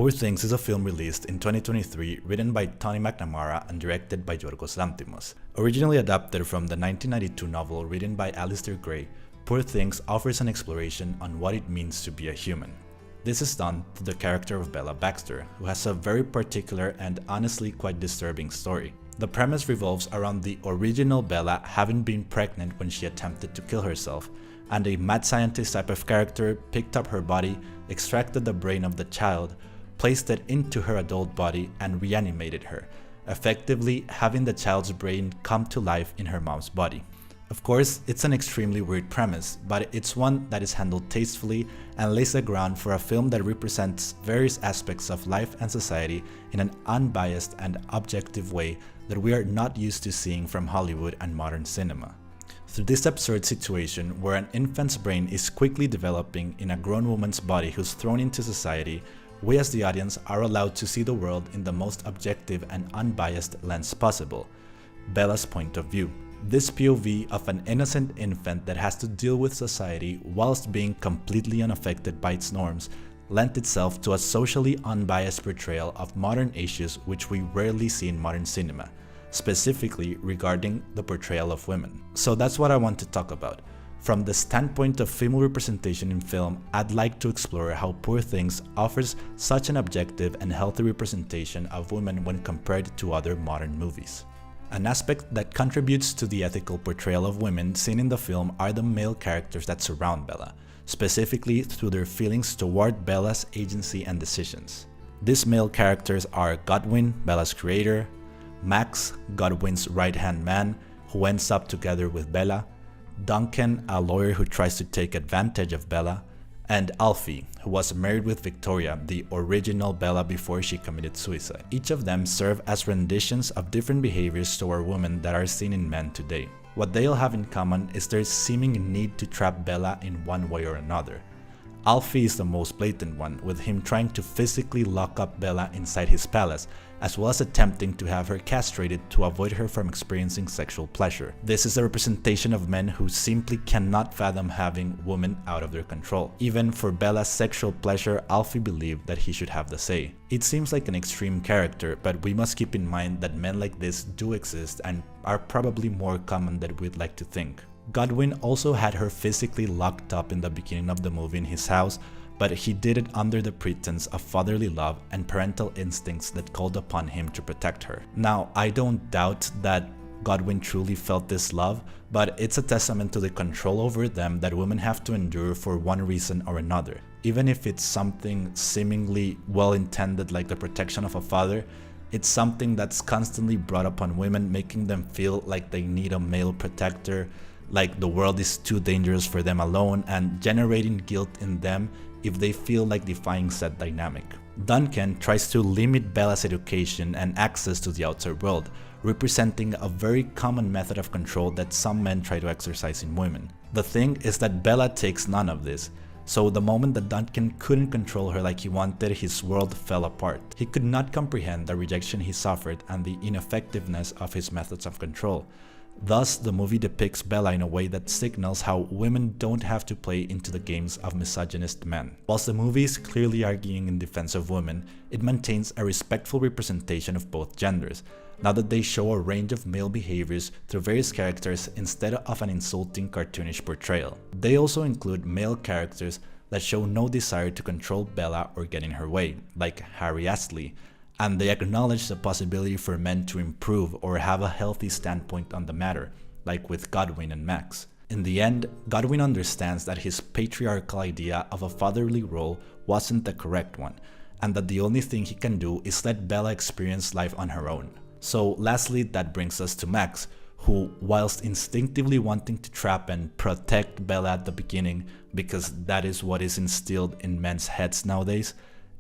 Poor Things is a film released in 2023 written by Tony McNamara and directed by Yorgos Lanthimos. Originally adapted from the 1992 novel written by Alistair Gray, Poor Things offers an exploration on what it means to be a human. This is done through the character of Bella Baxter, who has a very particular and honestly quite disturbing story. The premise revolves around the original Bella having been pregnant when she attempted to kill herself, and a mad scientist type of character picked up her body, extracted the brain of the child, placed it into her adult body, and reanimated her, effectively having the child's brain come to life in her mom's body. Of course, it's an extremely weird premise, but it's one that is handled tastefully and lays the ground for a film that represents various aspects of life and society in an unbiased and objective way that we are not used to seeing from Hollywood and modern cinema. Through this absurd situation where an infant's brain is quickly developing in a grown woman's body who's thrown into society, we as the audience are allowed to see the world in the most objective and unbiased lens possible, Bella's point of view. This POV of an innocent infant that has to deal with society whilst being completely unaffected by its norms lent itself to a socially unbiased portrayal of modern issues which we rarely see in modern cinema, specifically regarding the portrayal of women. So that's what I want to talk about. From the standpoint of female representation in film, I'd like to explore how Poor Things offers such an objective and healthy representation of women when compared to other modern movies. An aspect that contributes to the ethical portrayal of women seen in the film are the male characters that surround Bella, specifically through their feelings toward Bella's agency and decisions. These male characters are Godwin, Bella's creator, Max, Godwin's right-hand man, who ends up together with Bella, Duncan, a lawyer who tries to take advantage of Bella, and Alfie, who was married with Victoria, the original Bella before she committed suicide. Each of them serve as renditions of different behaviors toward women that are seen in men today. What they all have in common is their seeming need to trap Bella in one way or another. Alfie is the most blatant one, with him trying to physically lock up Bella inside his palace, as well as attempting to have her castrated to avoid her from experiencing sexual pleasure. This is a representation of men who simply cannot fathom having women out of their control. Even for Bella's sexual pleasure, Alfie believed that he should have the say. It seems like an extreme character, but we must keep in mind that men like this do exist and are probably more common than we'd like to think. Godwin also had her physically locked up in the beginning of the movie in his house, but he did it under the pretense of fatherly love and parental instincts that called upon him to protect her. Now, I don't doubt that Godwin truly felt this love, but it's a testament to the control over them that women have to endure for one reason or another. Even if it's something seemingly well-intended like the protection of a father, it's something that's constantly brought upon women, making them feel like they need a male protector, like the world is too dangerous for them alone, and generating guilt in them if they feel like defying said dynamic. Duncan tries to limit Bella's education and access to the outside world, representing a very common method of control that some men try to exercise in women. The thing is that Bella takes none of this, so the moment that Duncan couldn't control her like he wanted, his world fell apart. He could not comprehend the rejection he suffered and the ineffectiveness of his methods of control. Thus, the movie depicts Bella in a way that signals how women don't have to play into the games of misogynist men. Whilst the movie is clearly arguing in defense of women, it maintains a respectful representation of both genders, now that they show a range of male behaviors through various characters instead of an insulting cartoonish portrayal. They also include male characters that show no desire to control Bella or get in her way, like Harry Astley, and they acknowledge the possibility for men to improve or have a healthy standpoint on the matter, like with Godwin and Max. In the end, Godwin understands that his patriarchal idea of a fatherly role wasn't the correct one, and that the only thing he can do is let Bella experience life on her own. So lastly, that brings us to Max, who, whilst instinctively wanting to trap and protect Bella at the beginning, because that is what is instilled in men's heads nowadays,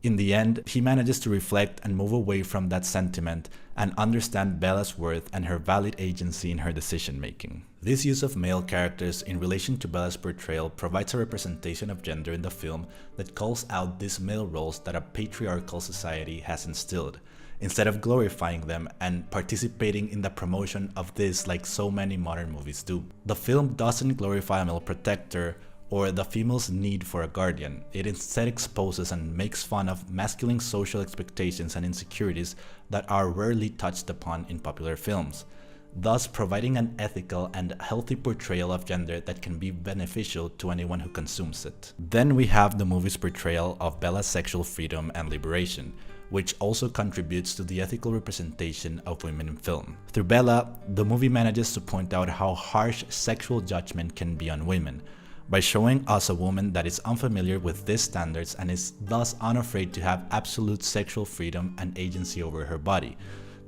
in the end, he manages to reflect and move away from that sentiment and understand Bella's worth and her valid agency in her decision-making. This use of male characters in relation to Bella's portrayal provides a representation of gender in the film that calls out these male roles that a patriarchal society has instilled, instead of glorifying them and participating in the promotion of this like so many modern movies do. The film doesn't glorify a male protector or the female's need for a guardian. It instead exposes and makes fun of masculine social expectations and insecurities that are rarely touched upon in popular films, thus providing an ethical and healthy portrayal of gender that can be beneficial to anyone who consumes it. Then we have the movie's portrayal of Bella's sexual freedom and liberation, which also contributes to the ethical representation of women in film. Through Bella, the movie manages to point out how harsh sexual judgment can be on women, by showing us a woman that is unfamiliar with these standards and is thus unafraid to have absolute sexual freedom and agency over her body,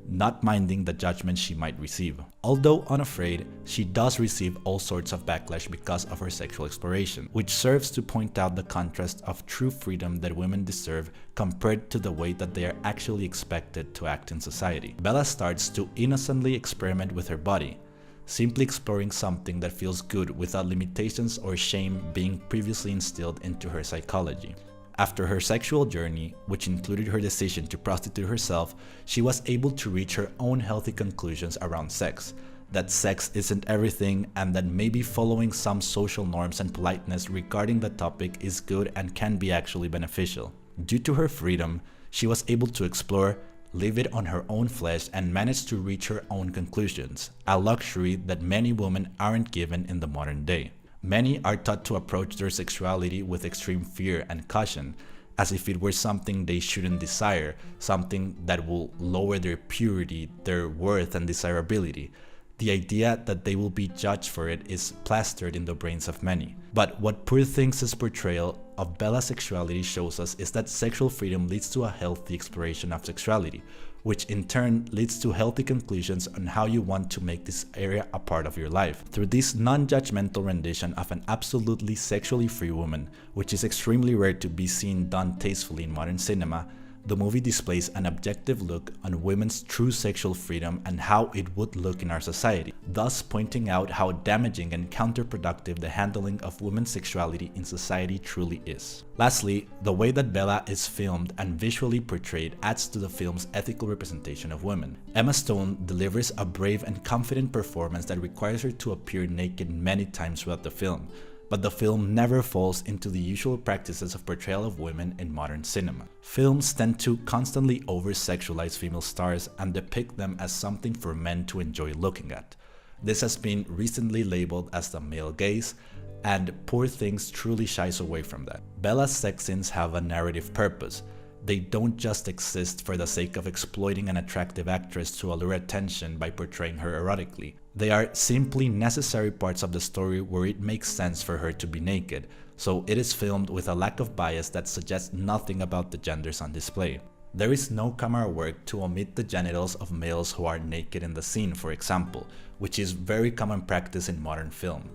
not minding the judgment she might receive. Although unafraid, she does receive all sorts of backlash because of her sexual exploration, which serves to point out the contrast of true freedom that women deserve compared to the way that they are actually expected to act in society. Bella starts to innocently experiment with her body, simply exploring something that feels good without limitations or shame being previously instilled into her psychology. After her sexual journey, which included her decision to prostitute herself, she was able to reach her own healthy conclusions around sex, that sex isn't everything and that maybe following some social norms and politeness regarding the topic is good and can be actually beneficial. Due to her freedom, she was able to explore, live it on her own flesh, and manage to reach her own conclusions, a luxury that many women aren't given in the modern day. Many are taught to approach their sexuality with extreme fear and caution, as if it were something they shouldn't desire, something that will lower their purity, their worth, and desirability. The idea that they will be judged for it is plastered in the brains of many. But what Poor Things' portrayal of Bella's sexuality shows us is that sexual freedom leads to a healthy exploration of sexuality, which in turn leads to healthy conclusions on how you want to make this area a part of your life. Through this non-judgmental rendition of an absolutely sexually free woman, which is extremely rare to be seen done tastefully in modern cinema, the movie displays an objective look on women's true sexual freedom and how it would look in our society, thus pointing out how damaging and counterproductive the handling of women's sexuality in society truly is. Lastly, the way that Bella is filmed and visually portrayed adds to the film's ethical representation of women. Emma Stone delivers a brave and confident performance that requires her to appear naked many times throughout the film, but the film never falls into the usual practices of portrayal of women in modern cinema. Films tend to constantly over-sexualize female stars and depict them as something for men to enjoy looking at. This has been recently labeled as the male gaze, and Poor Things truly shies away from that. Bella's sex scenes have a narrative purpose. They don't just exist for the sake of exploiting an attractive actress to allure attention by portraying her erotically. They are simply necessary parts of the story where it makes sense for her to be naked, so it is filmed with a lack of bias that suggests nothing about the genders on display. There is no camera work to omit the genitals of males who are naked in the scene, for example, which is very common practice in modern film.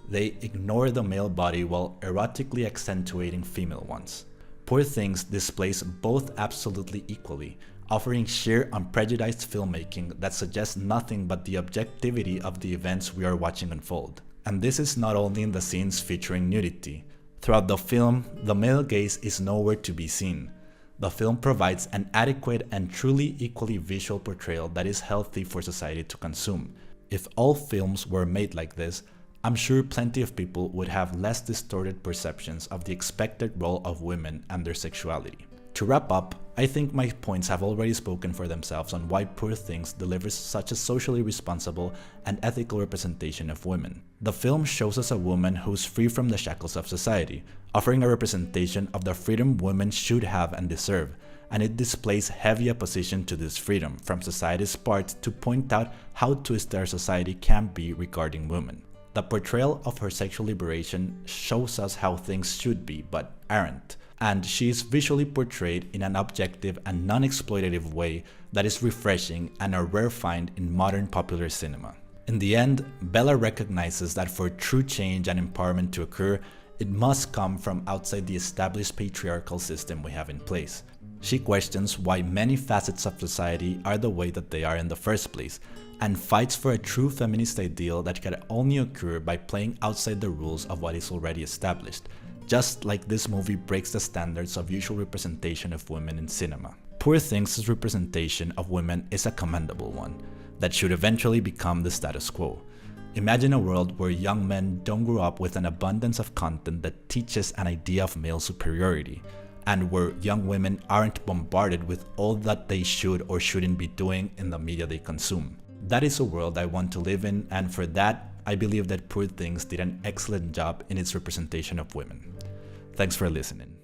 They ignore the male body while erotically accentuating female ones. Poor Things displays both absolutely equally, offering sheer unprejudiced filmmaking that suggests nothing but the objectivity of the events we are watching unfold. And this is not only in the scenes featuring nudity. Throughout the film, the male gaze is nowhere to be seen. The film provides an adequate and truly equally visual portrayal that is healthy for society to consume. If all films were made like this, I'm sure plenty of people would have less distorted perceptions of the expected role of women and their sexuality. To wrap up, I think my points have already spoken for themselves on why Poor Things delivers such a socially responsible and ethical representation of women. The film shows us a woman who's free from the shackles of society, offering a representation of the freedom women should have and deserve, and it displays heavy opposition to this freedom from society's part to point out how twisted our society can be regarding women. The portrayal of her sexual liberation shows us how things should be but aren't, and she is visually portrayed in an objective and non-exploitative way that is refreshing and a rare find in modern popular cinema. In the end, Bella recognizes that for true change and empowerment to occur, it must come from outside the established patriarchal system we have in place. She questions why many facets of society are the way that they are in the first place, and fights for a true feminist ideal that can only occur by playing outside the rules of what is already established, just like this movie breaks the standards of usual representation of women in cinema. Poor Things' representation of women is a commendable one that should eventually become the status quo. Imagine a world where young men don't grow up with an abundance of content that teaches an idea of male superiority, and where young women aren't bombarded with all that they should or shouldn't be doing in the media they consume. That is a world I want to live in, and for that, I believe that Poor Things did an excellent job in its representation of women. Thanks for listening.